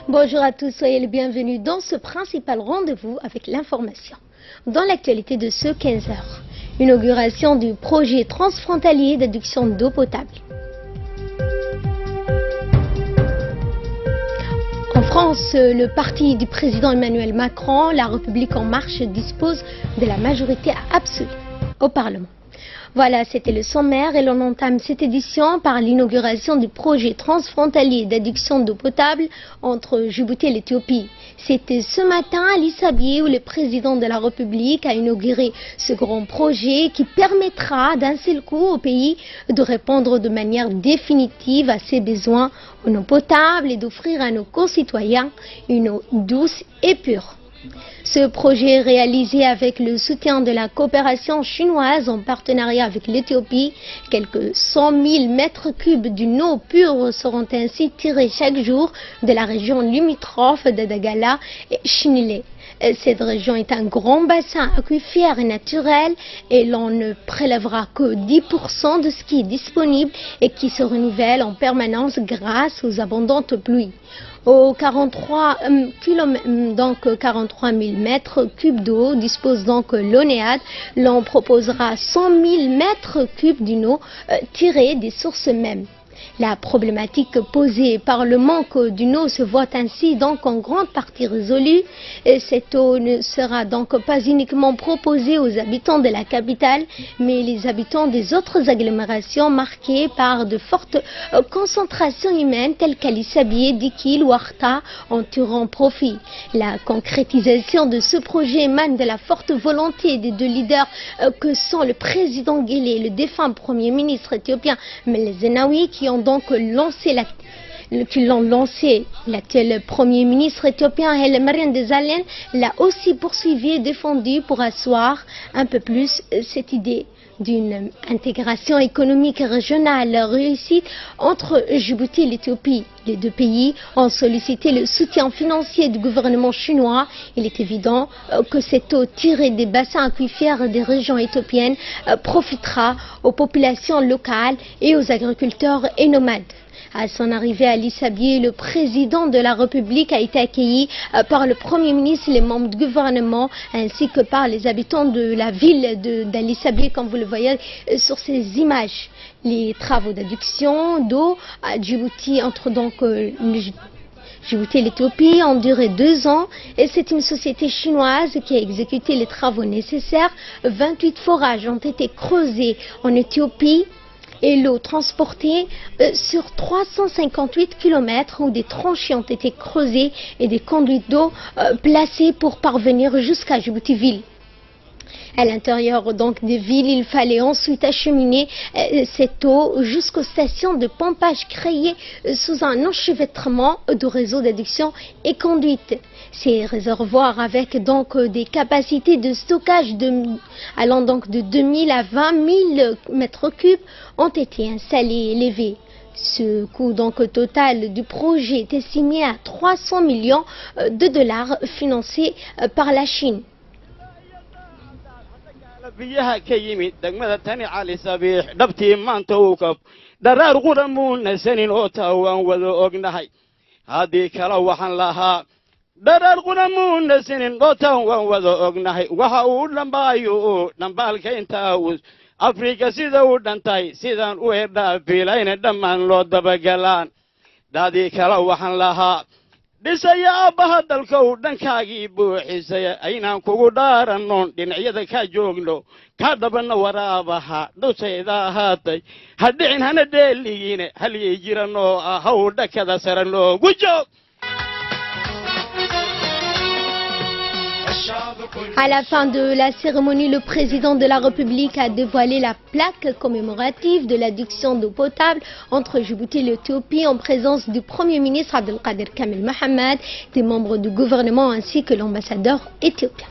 Bonjour à tous, soyez les bienvenus dans ce principal rendez-vous avec l'information. Dans l'actualité de ce 15h, inauguration du projet transfrontalier d'adduction d'eau potable. En France, le parti du président Emmanuel Macron, La République en marche, dispose de la majorité absolue au Parlement. Voilà, c'était le sommaire et l'on entame cette édition par l'inauguration du projet transfrontalier d'adduction d'eau potable entre Djibouti et l'Éthiopie. C'était ce matin à Lissabé où le président de la République a inauguré ce grand projet qui permettra d'un seul coup au pays de répondre de manière définitive à ses besoins en eau potable et d'offrir à nos concitoyens une eau douce et pure. Ce projet est réalisé avec le soutien de la coopération chinoise en partenariat avec l'Éthiopie. Quelques 100 000 mètres cubes d'une eau pure seront ainsi tirés chaque jour de la région limitrophe d'Adagala et Chinilé. Cette région est un grand bassin aquifère et naturel et l'on ne prélèvera que 10% de ce qui est disponible et qui se renouvelle en permanence grâce aux abondantes pluies. Aux 43 000 mètres cubes d'eau dispose donc l'ONEAD. L'on proposera 100 000 mètres cubes d'une eau tirée des sources mêmes. La problématique posée par le manque d'une eau se voit ainsi donc en grande partie résolue. Et cette eau ne sera donc pas uniquement proposée aux habitants de la capitale, mais les habitants des autres agglomérations marquées par de fortes concentrations humaines telles qu'Alisabé, Dikil ou Arta en tireront profit. La concrétisation de ce projet émane de la forte volonté des deux leaders que sont le président Guelleh et le défunt premier ministre éthiopien Meles Zenawi qui ont donc lancé l'actuel premier ministre éthiopien Haile Mariam Desalegn l'a aussi poursuivi et défendu pour asseoir un peu plus cette idée d'une intégration économique régionale réussie entre Djibouti et l'Éthiopie. Les deux pays ont sollicité le soutien financier du gouvernement chinois. Il est évident que cette eau tirée des bassins aquifères des régions éthiopiennes profitera aux populations locales et aux agriculteurs et nomades. À son arrivée à Lissabé, le président de la République a été accueilli par le Premier ministre, les membres du gouvernement, ainsi que par les habitants de la ville d'Alissabé, comme vous le voyez sur ces images. Les travaux d'adduction d'eau à Djibouti entre donc Djibouti et l'Éthiopie ont duré 2 ans et c'est une société chinoise qui a exécuté les travaux nécessaires. 28 forages ont été creusés en Éthiopie et l'eau transportée sur 358 km où des tranchées ont été creusées et des conduites d'eau placées pour parvenir jusqu'à Djibouti-Ville. À l'intérieur donc des villes, il fallait ensuite acheminer cette eau jusqu'aux stations de pompage créées sous un enchevêtrement de réseaux d'adduction et conduite. Ces réservoirs avec donc des capacités de stockage allant donc de 2000 à 20 000 mètres cubes ont été installés et élevés. Ce coût donc total du projet est estimé à 300 millions de dollars financés par la Chine. biyaha ka yimid degmada tani cali sabiix dhabtii maanta uu kab dharaar quramuuna sanin oo taa waan wada ognahay haddii kale waxaan lahaa dharaar quramuuna sanin oo taa waan wada ognahay waxa uu dhambaayo dhambaalka intaa uu afrika sida uu dhantay sidaan u herdhaafiilayna dhammaan loo dabagalaan daadii kale waxaan lahaa dhisaya aabbaha dalka uu dhankaagii buuxisaya aynaan kugu dhaarannoon dhinacyada ka joogno ka dhabanna waraabaha dhusayda ahaatay ha dhicin hana dheeligiine halyay jiranoo ahaw dhakada sare noogu joog. À la fin de la cérémonie, le président de la République a dévoilé la plaque commémorative de l'adduction d'eau potable entre Djibouti et l'Éthiopie en présence du Premier ministre Abdelkader Kamel Mohamed, des membres du gouvernement ainsi que l'ambassadeur éthiopien.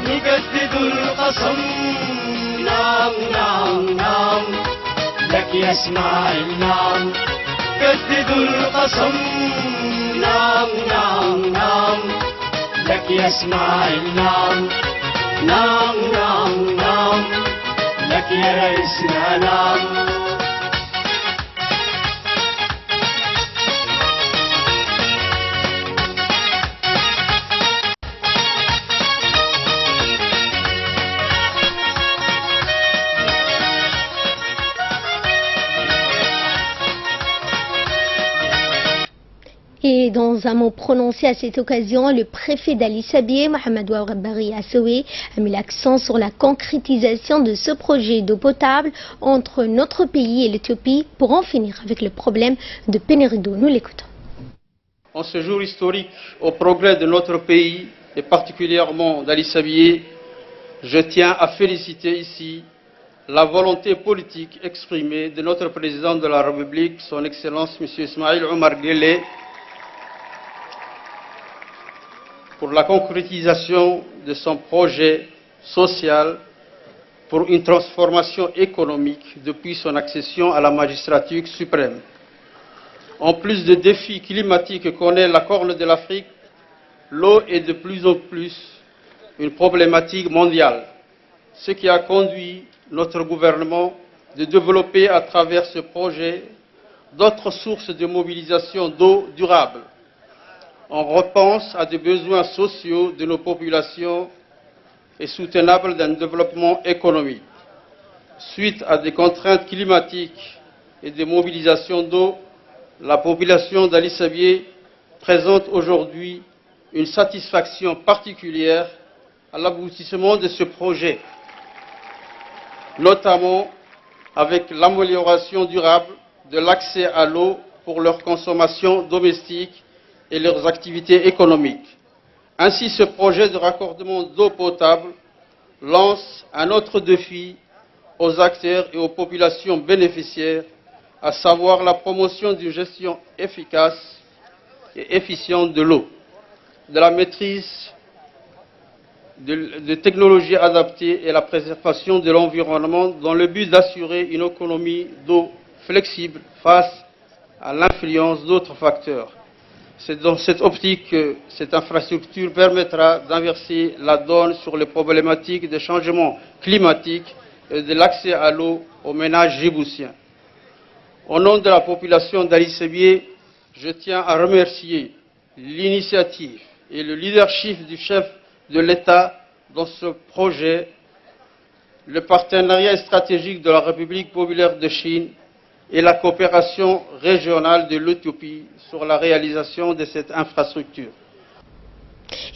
نجدد القصم نعم نعم نعم لك يا اسماعيل نعم جددوا القسم نعم نعم نعم لك يا اسماعيل نعم نعم نعم نعم لك يا رئيسنا نعم. Et dans un mot prononcé à cette occasion, le préfet d'Ali Sabié, Mohamed Ouabbari Assoué, a mis l'accent sur la concrétisation de ce projet d'eau potable entre notre pays et l'Éthiopie pour en finir avec le problème de pénurie d'eau. Nous l'écoutons. En ce jour historique au progrès de notre pays et particulièrement d'Ali Sabié, je tiens à féliciter ici la volonté politique exprimée de notre président de la République, son Excellence M. Ismaïl Omar Guelleh, pour la concrétisation de son projet social pour une transformation économique depuis son accession à la magistrature suprême. En plus des défis climatiques que connaît la Corne de l'Afrique, l'eau est de plus en plus une problématique mondiale, ce qui a conduit notre gouvernement de développer à travers ce projet d'autres sources de mobilisation d'eau durable. On repense à des besoins sociaux de nos populations et soutenables d'un développement économique. Suite à des contraintes climatiques et des mobilisations d'eau, la population d'Ali Sabié présente aujourd'hui une satisfaction particulière à l'aboutissement de ce projet, notamment avec l'amélioration durable de l'accès à l'eau pour leur consommation domestique et leurs activités économiques. Ainsi, ce projet de raccordement d'eau potable lance un autre défi aux acteurs et aux populations bénéficiaires, à savoir la promotion d'une gestion efficace et efficiente de l'eau, de la maîtrise de technologies adaptées et la préservation de l'environnement dans le but d'assurer une économie d'eau flexible face à l'influence d'autres facteurs. C'est dans cette optique que cette infrastructure permettra d'inverser la donne sur les problématiques de changement climatique et de l'accès à l'eau aux ménages djiboutiens. Au nom de la population d'Ali Sabié, je tiens à remercier l'initiative et le leadership du chef de l'État dans ce projet, le partenariat stratégique de la République populaire de Chine et la coopération régionale de l'Éthiopie sur la réalisation de cette infrastructure.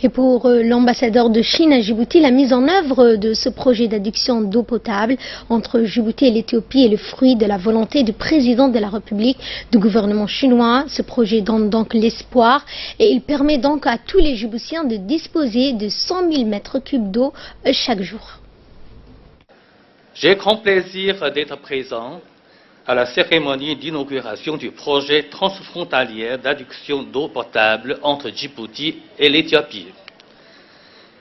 Et pour l'ambassadeur de Chine à Djibouti, la mise en œuvre de ce projet d'adduction d'eau potable entre Djibouti et l'Éthiopie est le fruit de la volonté du président de la République, du gouvernement chinois. Ce projet donne donc l'espoir et il permet donc à tous les Djiboutiens de disposer de 100 000 mètres cubes d'eau chaque jour. J'ai grand plaisir d'être présent à la cérémonie d'inauguration du projet transfrontalier d'adduction d'eau potable entre Djibouti et l'Éthiopie.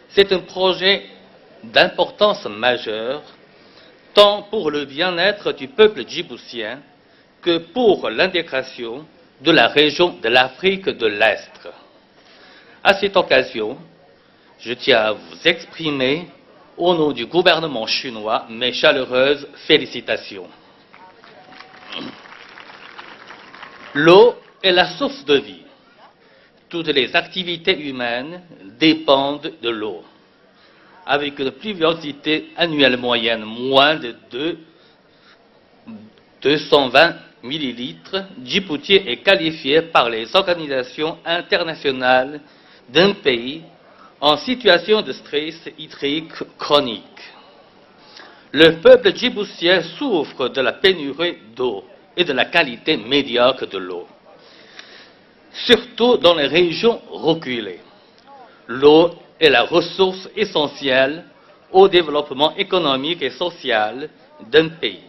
C'est un projet d'importance majeure, tant pour le bien-être du peuple djiboutien que pour l'intégration de la région de l'Afrique de l'Est. À cette occasion, je tiens à vous exprimer, au nom du gouvernement chinois, mes chaleureuses félicitations. L'eau est la source de vie. Toutes les activités humaines dépendent de l'eau. Avec une pluviosité annuelle moyenne moins de 220 millilitres, Djibouti est qualifié par les organisations internationales d'un pays en situation de stress hydrique chronique. Le peuple djiboutien souffre de la pénurie d'eau et de la qualité médiocre de l'eau, surtout dans les régions reculées. L'eau est la ressource essentielle au développement économique et social d'un pays.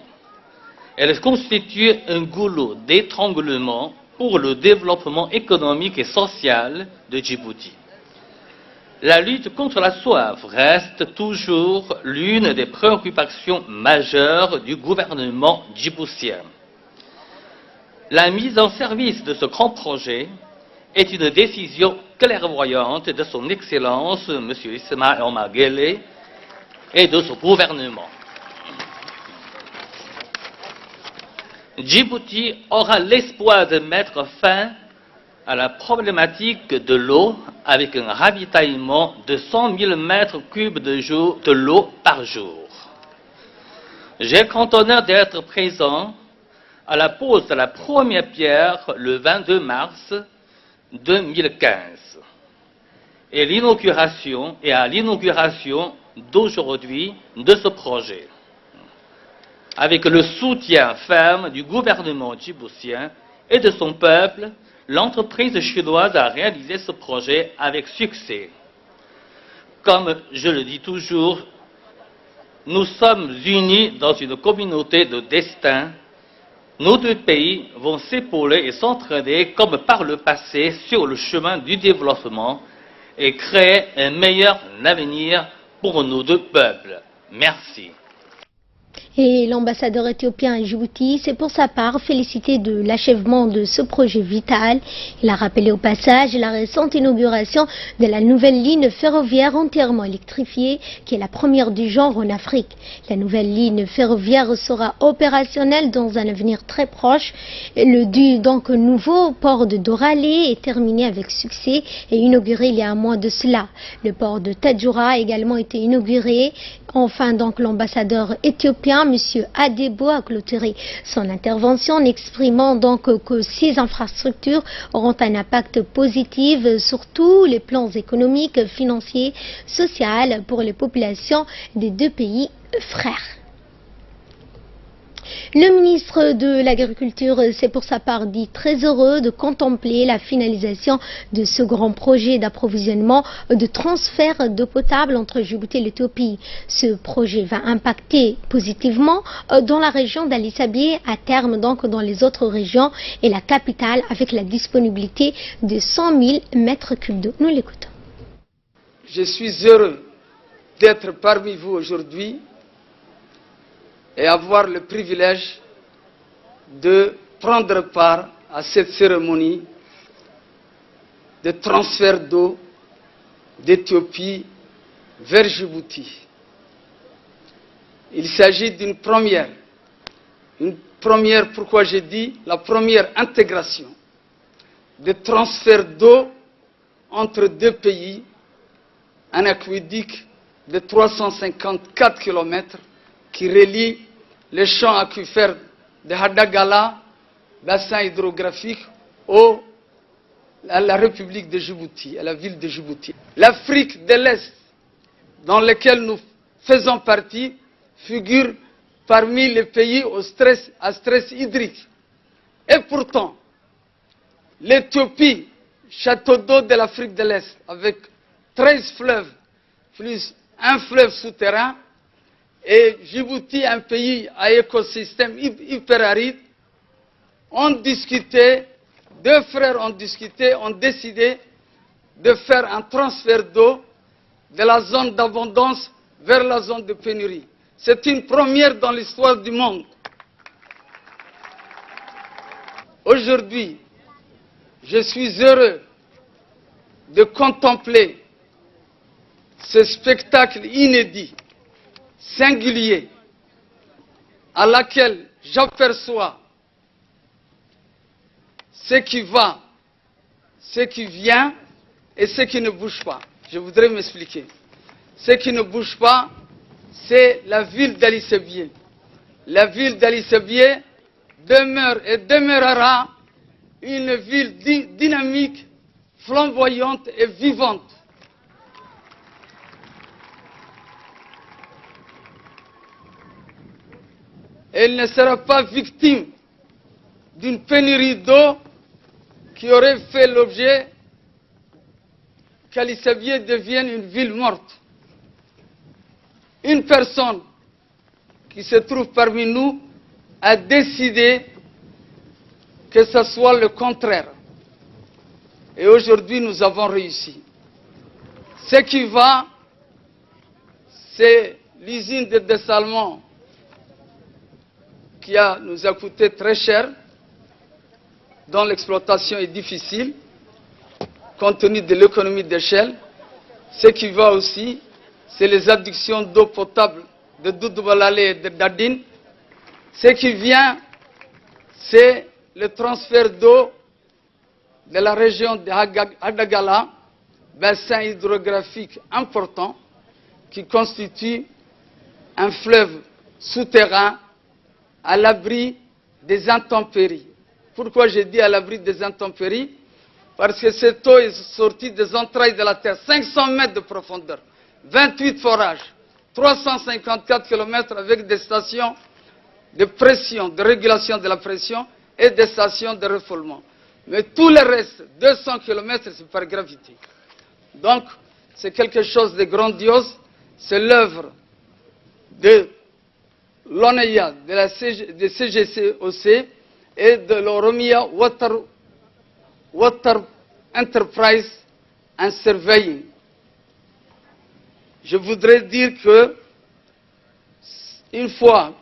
Elle constitue un goulot d'étranglement pour le développement économique et social de Djibouti. La lutte contre la soif reste toujours l'une des préoccupations majeures du gouvernement djiboutien. La mise en service de ce grand projet est une décision clairvoyante de son Excellence, M. Ismaël Omar Guelleh, et de son gouvernement. Djibouti aura l'espoir de mettre fin à la problématique de l'eau avec un ravitaillement de 100 000 mètres cubes de l'eau par jour. J'ai le grand honneur d'être présent à la pose de la première pierre le 22 mars 2015 et à l'inauguration d'aujourd'hui de ce projet, avec le soutien ferme du gouvernement djiboutien et de son peuple. L'entreprise chinoise a réalisé ce projet avec succès. Comme je le dis toujours, nous sommes unis dans une communauté de destin. Nos deux pays vont s'épauler et s'entraider comme par le passé sur le chemin du développement et créer un meilleur avenir pour nos deux peuples. Merci. Et l'ambassadeur éthiopien à Djibouti s'est pour sa part félicité de l'achèvement de ce projet vital. Il a rappelé au passage la récente inauguration de la nouvelle ligne ferroviaire entièrement électrifiée, qui est la première du genre en Afrique. La nouvelle ligne ferroviaire sera opérationnelle dans un avenir très proche. Le nouveau port de Doralé est terminé avec succès et inauguré il y a un mois de cela. Le port de Tadjoura a également été inauguré. Enfin, l'ambassadeur éthiopien, M. Adebo, a clôturé son intervention en exprimant que ces infrastructures auront un impact positif sur tous les plans économiques, financiers, sociaux pour les populations des deux pays frères. Le ministre de l'Agriculture s'est pour sa part dit très heureux de contempler la finalisation de ce grand projet d'approvisionnement de transfert d'eau potable entre Djibouti et l'Éthiopie. Ce projet va impacter positivement dans la région d'Ali Sabié, à terme dans les autres régions et la capitale, avec la disponibilité de 100 000 mètres cubes d'eau. Nous l'écoutons. Je suis heureux d'être parmi vous aujourd'hui et avoir le privilège de prendre part à cette cérémonie de transfert d'eau d'Éthiopie vers Djibouti. Il s'agit d'une première. Une première, pourquoi j'ai dit la première intégration de transfert d'eau entre deux pays, un aqueduc de 354 km qui relie les champs aquifères de Hadagala, bassin hydrographique, à la République de Djibouti, à la ville de Djibouti. L'Afrique de l'Est, dans laquelle nous faisons partie, figure parmi les pays à stress hydrique. Et pourtant, l'Éthiopie, château d'eau de l'Afrique de l'Est, avec 13 fleuves, plus un fleuve souterrain, et Djibouti, un pays à écosystème hyper aride, ont discuté, deux frères ont discuté, ont décidé de faire un transfert d'eau de la zone d'abondance vers la zone de pénurie. C'est une première dans l'histoire du monde. Aujourd'hui, je suis heureux de contempler ce spectacle inédit, singulier, à laquelle j'aperçois ce qui va, ce qui vient et ce qui ne bouge pas. Je voudrais m'expliquer. Ce qui ne bouge pas, c'est la ville d'Ali Sabié. La ville d'Ali Sabié demeure et demeurera une ville dynamique, flamboyante et vivante. Elle ne sera pas victime d'une pénurie d'eau qui aurait fait l'objet qu'Ali Sabié devienne une ville morte. Une personne qui se trouve parmi nous a décidé que ce soit le contraire. Et aujourd'hui, nous avons réussi. Ce qui va, c'est l'usine de dessalement qui nous a coûté très cher, dont l'exploitation est difficile, compte tenu de l'économie d'échelle. Ce qui va aussi, c'est les adductions d'eau potable de Doudoubalale et de Dadine. Ce qui vient, c'est le transfert d'eau de la région de Hadagala, bassin hydrographique important, qui constitue un fleuve souterrain à l'abri des intempéries. Pourquoi j'ai dit à l'abri des intempéries? Parce que cette eau est sortie des entrailles de la terre, 500 mètres de profondeur, 28 forages, 354 km avec des stations de pression, de régulation de la pression et des stations de refoulement. Mais tout le reste, 200 km, c'est par gravité. Donc, c'est quelque chose de grandiose. C'est l'œuvre de l'ONEA, de CGCOC et de l'Oromia Water Enterprise and Surveying. Je voudrais dire que, une fois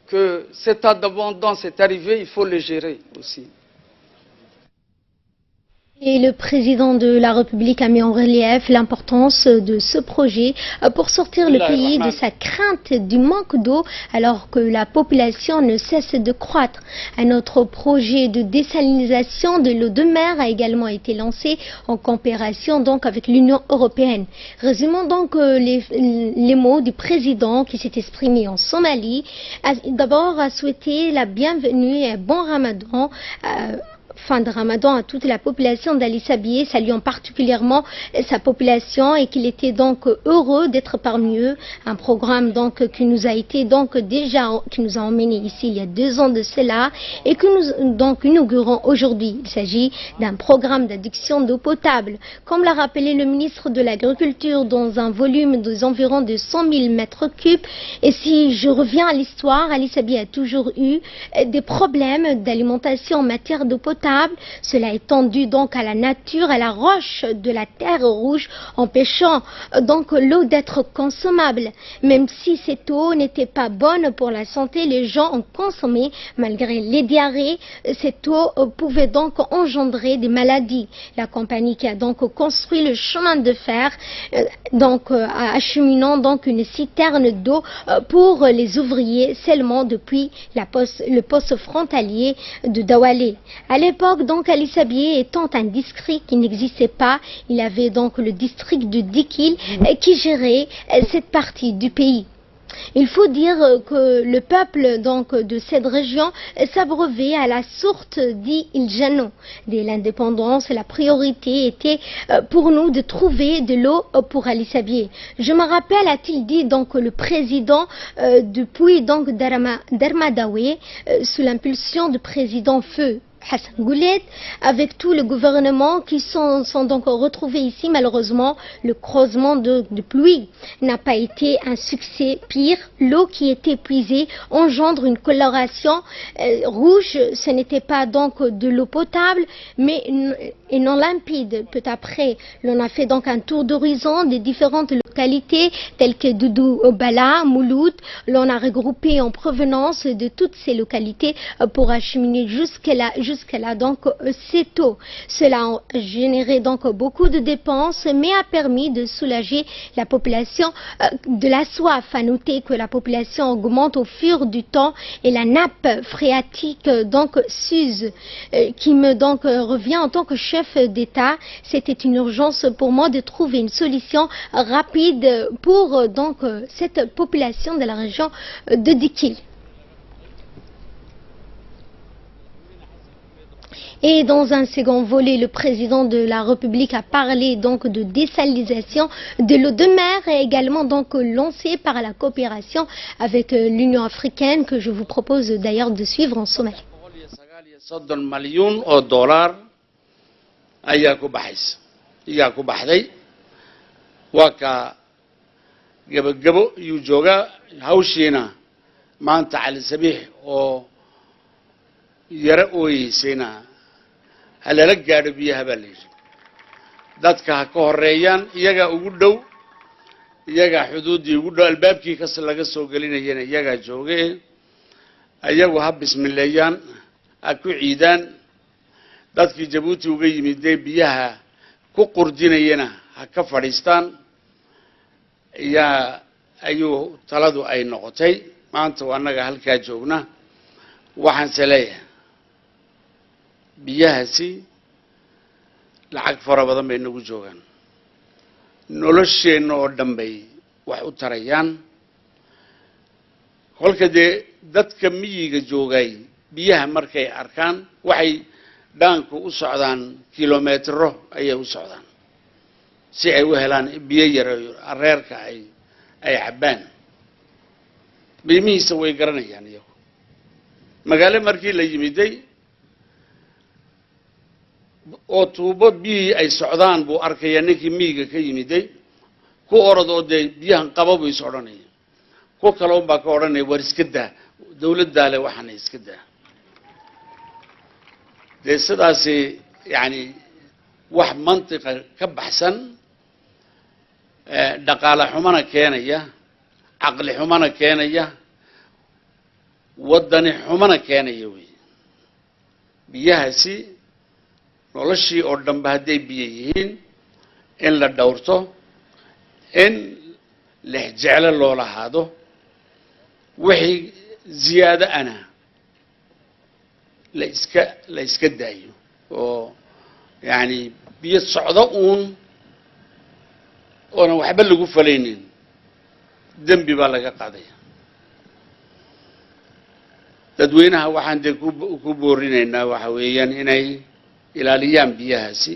que cet état d'abondance est arrivé, il faut le gérer aussi. Et le président de la République a mis en relief l'importance de ce projet pour sortir le pays de sa crainte du manque d'eau alors que la population ne cesse de croître. Un autre projet de désalinisation de l'eau de mer a également été lancé en coopération donc avec l'Union européenne. Résumons donc les mots du président qui s'est exprimé en Somalie. D'abord, a souhaité la bienvenue et un bon ramadan. Fin de Ramadan à toute la population d'Ali Sabié, saluant particulièrement sa population et qu'il était donc heureux d'être parmi eux. Un programme donc qui nous a été donc déjà, qui nous a emmenés ici il y a 2 ans de cela et que nous donc inaugurons aujourd'hui. Il s'agit d'un programme d'adduction d'eau potable. Comme l'a rappelé le ministre de l'Agriculture dans un volume d'environ de 100 000 mètres cubes. Et si je reviens à l'histoire, Ali Sabié a toujours eu des problèmes d'alimentation en matière d'eau potable. Cela est tendu donc à la nature, à la roche de la terre rouge, empêchant donc l'eau d'être consommable. Même si cette eau n'était pas bonne pour la santé, les gens ont consommé malgré les diarrhées. Cette eau pouvait donc engendrer des maladies. La compagnie qui a donc construit le chemin de fer, acheminant donc une citerne d'eau pour les ouvriers seulement depuis le poste frontalier de Dawalé. À l'époque, donc, Ali Sabié étant un district qui n'existait pas, il avait donc le district de Dikil qui gérait cette partie du pays. Il faut dire que le peuple donc de cette région s'abreuvait à la source d'Il Jano. Dès l'indépendance, la priorité était pour nous de trouver de l'eau pour Ali Sabié. Je me rappelle, a-t-il dit donc le président depuis donc Darmadawe, sous l'impulsion du président Feu Hassan Goulet, avec tout le gouvernement qui sont donc retrouvés ici. Malheureusement, le creusement de pluie n'a pas été un succès. Pire, l'eau qui était épuisée engendre une coloration rouge. Ce n'était pas donc de l'eau potable, mais et non limpide. Peu après, l'on a fait donc un tour d'horizon des différentes localités telles que Doudou Bala, Mouloud. L'on a regroupé en provenance de toutes ces localités pour acheminer jusque-là donc cette eau. Cela a généré donc beaucoup de dépenses, mais a permis de soulager la population de la soif. À noter que la population augmente au fur du temps et la nappe phréatique donc s'use, qui me donc revient en tant que chef d'État. C'était une urgence pour moi de trouver une solution rapide pour donc cette population de la région de Dikil. Et dans un second volet, le président de la République a parlé donc de désalinisation de l'eau de mer et également donc lancé par la coopération avec l'Union africaine que je vous propose d'ailleurs de suivre en Somalie. هلا لقى بيها بليش dadka ha ka horeeyaan iyagaa ugu dhow iyagaa xuduuddii ugu dhow albaabkii kas laga soo gelinayana iyagaa joogee iyagu ha bismileeyaan ha ku ciidaan dadkii Jabuuti uga yimiday biyaha ku qurdinayana ha ka fadhiistaan ayuu taladu ay noqotay maanta anaga halkaa joogna waxaan saleeyahay biyahaasi lacag fara badan bay nagu joogaan nolosheenna oo dhan bay wax u tarayaan kolka dee dadka miyiga joogay biyaha markay arkaan waxay dhaanku u socdaan kilometro ayay u socdaan si ay u helaan biyo yar reerka ay cabaan biimihiisa way garanayaan iyagu magaalo markii la yimiday oo tuubo biyihii ay socdaan buu arkaya ninkii miyiga ka yimiday ku orod oo dee biyahan qaba buu is odhanaya ku kaloon baa ka odhanaya war iska daa dawladdaa le waxaana iska daa dee sidaasi yani wax mantiqa ka baxsan dhaqaale xumana keenaya caqli xumana keenaya wadani xumana keenaya wey biyahaasi noloshii oo dhanba hadday biyo yihiin in la dhowrto in lexjeclo loo lahaado wixii ziyaado ana la iska daayo oo yani biyo socdo uun oonan waxba lagu falaynin dembi baa laga qaadaya dadweynaha waxaan dee ku boorinaynaa waxa weeyaan inay ilaaliyaan biyahaasi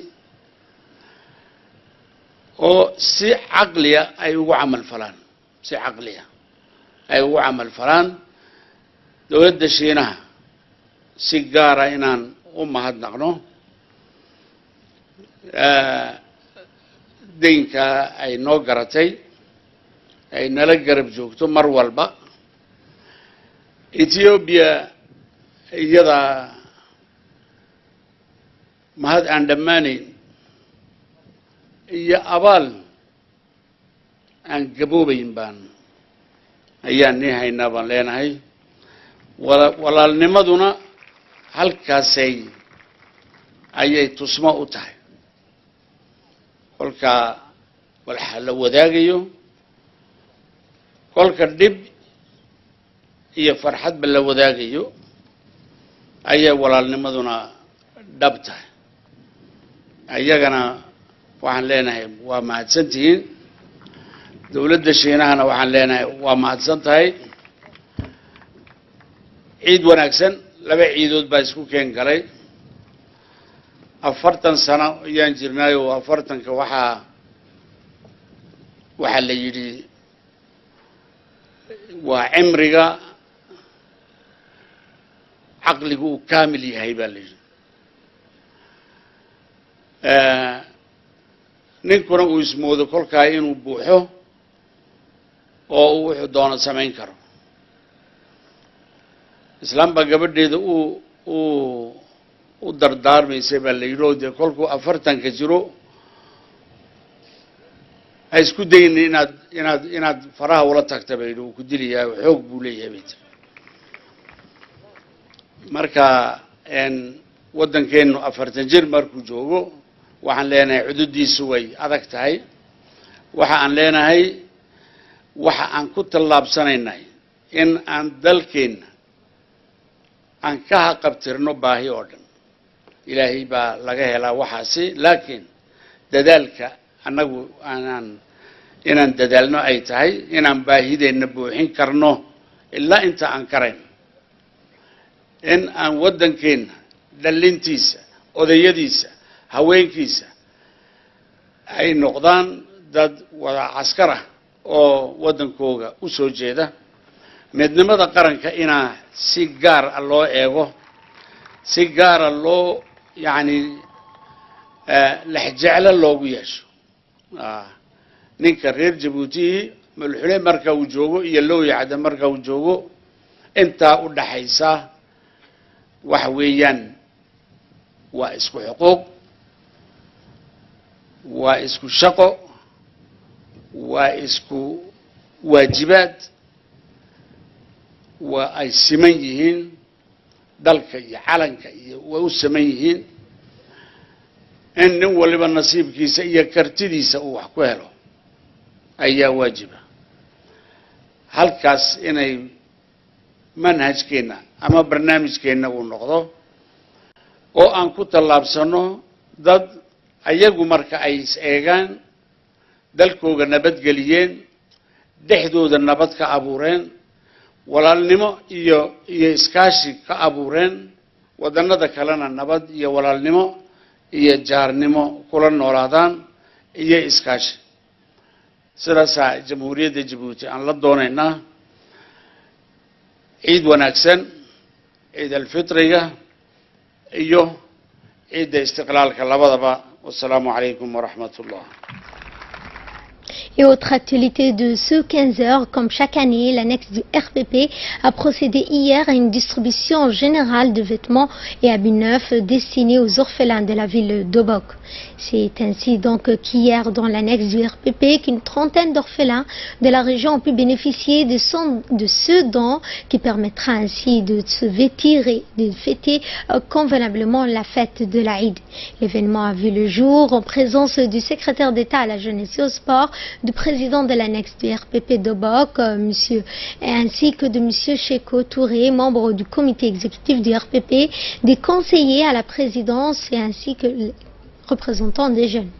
oo si caqliya ay ugu camal falaan si caqliya ay ugu camal falaan dawladda Shiinaha si gaara inaan u mahadnaqno deynka ay noo garatay ay nala garab joogto mar walba Ethiopia iyada mahad aan dhammaanayn iyo abaal aan gaboobayn baan ayaan nii haynaa baan leenahay walaalnimaduna halkaasay ayay tusmo u tahay kolka waxa la wadaagayo kolka dhib iyo farxadba la wadaagayo ayay walaalnimaduna dhab tahay ayagana waxaan leenahay waa mahadsantihiin dawladda Shiinahana waxaan leenahay waa mahadsan tahay ciid wanaagsan laba ciidood baa isku keen galay 40 sano ayaan jirnay oo 40ka waxa la yiri waa cimriga caqligu kaamil yahay baa la yiri ninkuna uu ismoodo kolkaa inuu buuxo oo uu wuxuu doono samayn karo islaamba gabadheeda u dardaarmaysay baa la yidhi oo dee kolkuu 40ka jiro ha isku dayni inaad faraha ula tagta bay yidhi uu ku dilayaa xoog buu leeyahay bay tiri marka waddankeenu 40 jir markuu joogo waxaan leenahay xuduudiisu way adag tahay waxa aan leenahay waxa aan ku tallaabsanaynay in aan dalkeena aan ka qabtirno baahi oo dhan ilaahay baa laga helaa waxaasi laakiin dadaalka anagu inaan dadaalno ay tahay inaan baahideena buuxin karno ilaa inta aan karayn in aan waddankeena dhalintiisa odayadiisa haweenkiisa ay noqdaan dad wada askar ah oo waddankooga u soo jeeda midnimada qaranka inaa si gaar ah loo eego si gaar ah loo yani lexjeclo loogu yeesho ninka reer Jabuuti malxule marka uu joogo iyo Looyacda marka uu joogo inta u dhaxaysa wax weeyaan waa isku xuquuq waa isku shaqo waa isku waajibaad waa ay siman yihiin dalka iyo calanka iyo way u siman yihiin in nin waliba nasiibkiisa iyo kartidiisa uu wax ku helo ayaa waajiba halkaas inay manhajkeena ama barnaamijkeena uu noqdo oo aan ku tallaabsano dad ayagu marka ay is eegaan dalkooga nabadgeliyeen dhexdooda nabad ka abuureen walaalnimo iyo iskaashi ka abuureen wadannada kalena nabad iyo walaalnimo iyo jaarnimo kula noolaadaan iyo iskaashi sidaasaa jamhuuriyadda Jabuuti aan la doonaynaa ciid wanaagsan ciid alfitriga iyo ciidda istiqlaalka labadaba wassalaamu calaykum waraxmatullah. Et autre actualité de ce 15h, comme chaque année, l'annexe du RPP a procédé hier à une distribution générale de vêtements et habits neufs destinés aux orphelins de la ville d'Obok. C'est ainsi donc qu'hier, dans l'annexe du RPP, qu'une trentaine d'orphelins de la région ont pu bénéficier de ce don qui permettra ainsi de se vêtir et de fêter convenablement la fête de l'Aïd. L'événement a vu le jour en présence du secrétaire d'État à la jeunesse et au sport, du président de l'annexe du RPP d'Obok, ainsi que de M. Cheko Touré, membre du comité exécutif du RPP, des conseillers à la présidence et ainsi que les représentants des jeunes.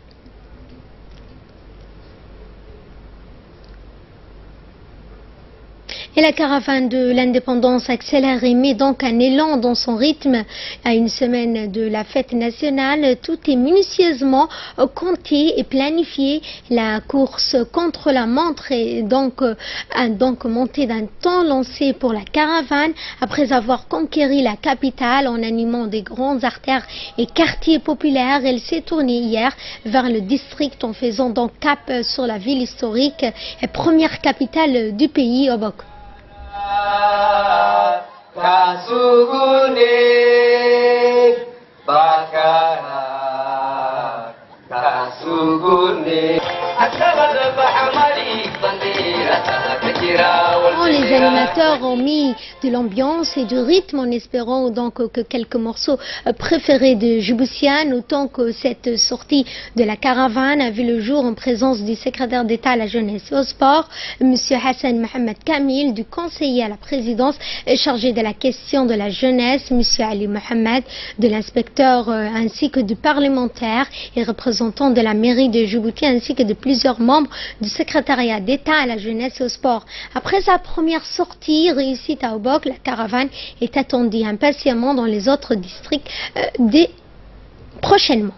Et la caravane de l'indépendance accélère et met donc un élan dans son rythme. À une semaine de la fête nationale, tout est minutieusement compté et planifié. La course contre la montre est donc montée d'un temps lancé pour la caravane. Après avoir conquéri la capitale en animant des grandes artères et quartiers populaires, elle s'est tournée hier vers le district en faisant donc cap sur la ville historique et première capitale du pays, Obok. Les animateurs ont mis de l'ambiance et du rythme en espérant donc que quelques morceaux préférés de Djiboutian, autant que cette sortie de la caravane a vu le jour en présence du secrétaire d'État à la jeunesse et au sport, M. Hassan Mohamed Kamil, du conseiller à la présidence chargé de la question de la jeunesse, M. Ali Mohamed, de l'inspecteur ainsi que du parlementaire et représentant de la mairie de Djibouti ainsi que de plusieurs membres du secrétariat d'État à la jeunesse et au sport. Après sa première sortie réussite à Obok, la caravane est attendue impatiemment dans les autres districts prochainement.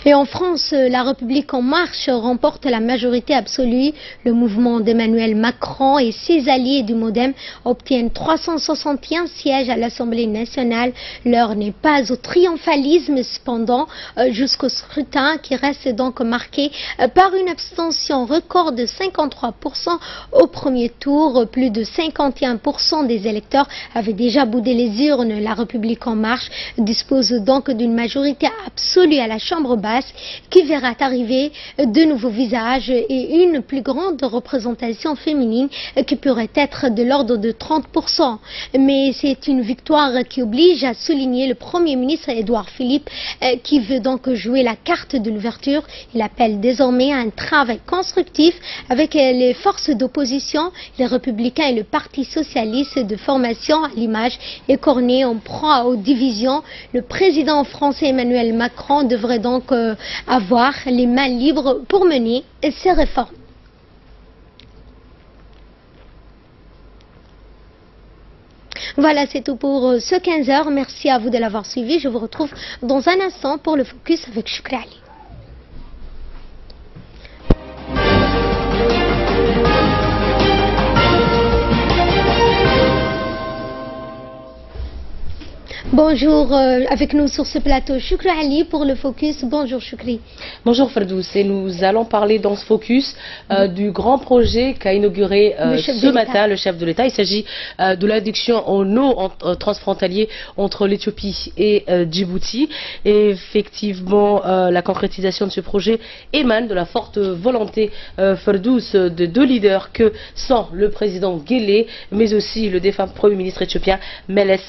Et en France, la République en marche remporte la majorité absolue. Le mouvement d'Emmanuel Macron et ses alliés du MoDem obtiennent 361 sièges à l'Assemblée nationale. L'heure n'est pas au triomphalisme cependant jusqu'au scrutin qui reste donc marqué par une abstention record de 53% au premier tour. Plus de 51% des électeurs avaient déjà boudé les urnes. La République en marche dispose donc d'une majorité absolue à la Chambre basse qui verra arriver de nouveaux visages et une plus grande représentation féminine qui pourrait être de l'ordre de 30%. Mais c'est une victoire qui oblige à souligner le Premier ministre Édouard Philippe qui veut donc jouer la carte de l'ouverture. Il appelle désormais à un travail constructif avec les forces d'opposition, les Républicains et le Parti socialiste de formation à l'image écorné en proie aux divisions. Le président français Emmanuel Macron devrait donc avoir les mains libres pour mener ces réformes. Voilà, c'est tout pour ce 15h. Merci à vous de l'avoir suivi. Je vous retrouve dans un instant pour le focus avec Choukri Ali. Bonjour, avec nous sur ce plateau, Choukri Ali pour le Focus. Bonjour Choukri. Bonjour Ferdous, et nous allons parler dans ce Focus du grand projet qu'a inauguré ce matin le chef de l'État. Il s'agit de l'adduction en eau transfrontalier entre l'Éthiopie et Djibouti. Et effectivement, la concrétisation de ce projet émane de la forte volonté Ferdous de deux leaders que sont le président Guelleh, mais aussi le défunt Premier ministre éthiopien Meles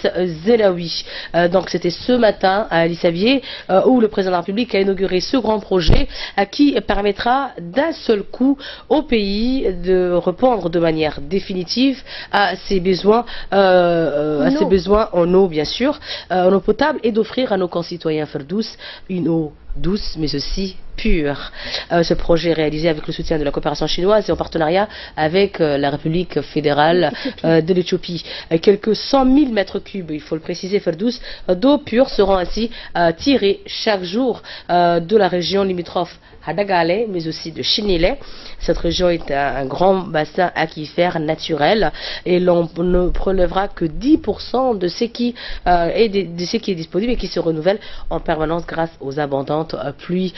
Zenawi. Donc c'était ce matin à Addis Abeba où le président de la République a inauguré ce grand projet qui permettra d'un seul coup au pays de répondre de manière définitive à ses besoins, en eau bien sûr, en eau potable, et d'offrir à nos concitoyens Ferdous une eau douce mais aussi pure. Ce projet est réalisé avec le soutien de la coopération chinoise et en partenariat avec la République fédérale de l'Éthiopie. Quelques 100 000 mètres cubes, il faut le préciser, Ferdous, d'eau pure seront ainsi tirés chaque jour de la région limitrophe Hadagale, mais aussi de Chinile. Cette région est un grand bassin aquifère naturel et l'on ne prélèvera que 10% de ce qui est disponible et qui se renouvelle en permanence grâce aux abondantes pluies.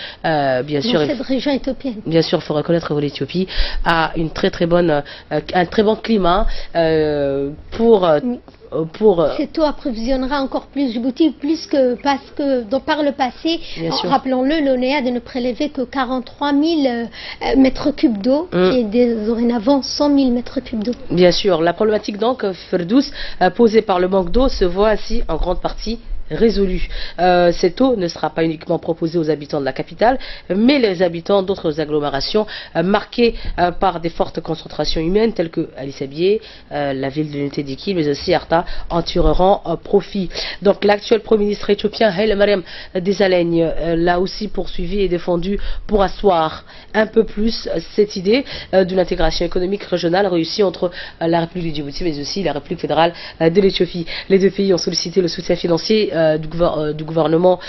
Bien sûr, cette région éthiopienne. Bien sûr, il faut reconnaître que l'Éthiopie a un très bon climat Cette eau approvisionnera encore plus Djibouti, parce que par le passé, rappelons-le, l'ONEA de ne prélever que 43 000 mètres cubes d'eau et dorénavant 100 000 mètres cubes d'eau. Bien sûr, la problématique donc Ferdous posée par le manque d'eau se voit ainsi en grande partie résolue. Cette eau ne sera pas uniquement proposée aux habitants de la capitale, mais les habitants d'autres agglomérations marquées par des fortes concentrations humaines telles que Addis Abeba, la ville de l'unité d'Ikil, mais aussi Arta, en tireront profit. Donc l'actuel Premier ministre éthiopien Haile Mariam Desalegn l'a aussi poursuivi et défendu pour asseoir un peu plus cette idée d'une intégration économique régionale réussie entre la République de Djibouti mais aussi la République fédérale de l'Éthiopie. Les deux pays ont sollicité le soutien financier du gouvernement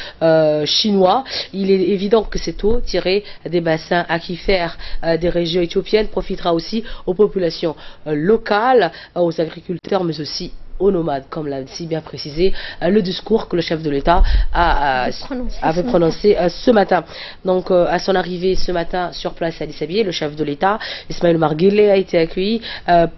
chinois. Il est évident que cette eau tirée des bassins aquifères des régions éthiopiennes profitera aussi aux populations locales, aux agriculteurs, mais aussi aux nomades, comme l'a si bien précisé le discours que le chef de l'État avait prononcé ce matin. Donc à son arrivée ce matin sur place à Addis Abeba, le chef de l'État, Ismaël Omar Guelleh, a été accueilli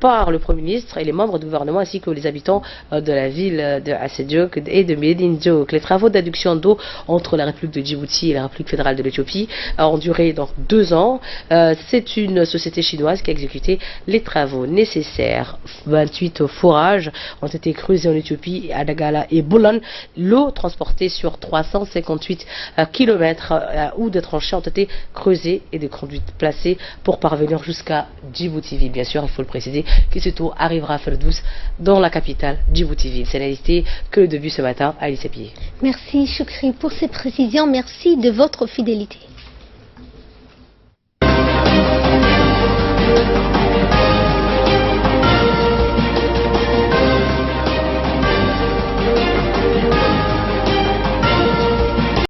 par le Premier ministre et les membres du gouvernement ainsi que les habitants de la ville de Assediouk et de Medindjouk. Les travaux d'adduction d'eau entre la République de Djibouti et la République fédérale de l'Éthiopie ont duré donc 2 ans. C'est une société chinoise qui a exécuté les travaux nécessaires. 28 forages ont été creusés en Éthiopie, à Dagala et Boulan. L'eau transportée sur 358 km où des tranchées ont été creusées et des conduites placées pour parvenir jusqu'à Djibouti-Ville. Bien sûr, il faut le préciser que cette eau arrivera à Ferdous dans la capitale Djibouti-Ville. C'est n'était que le début ce matin à Addis Abeba. Merci Choukri pour ces précisions. Merci de votre fidélité.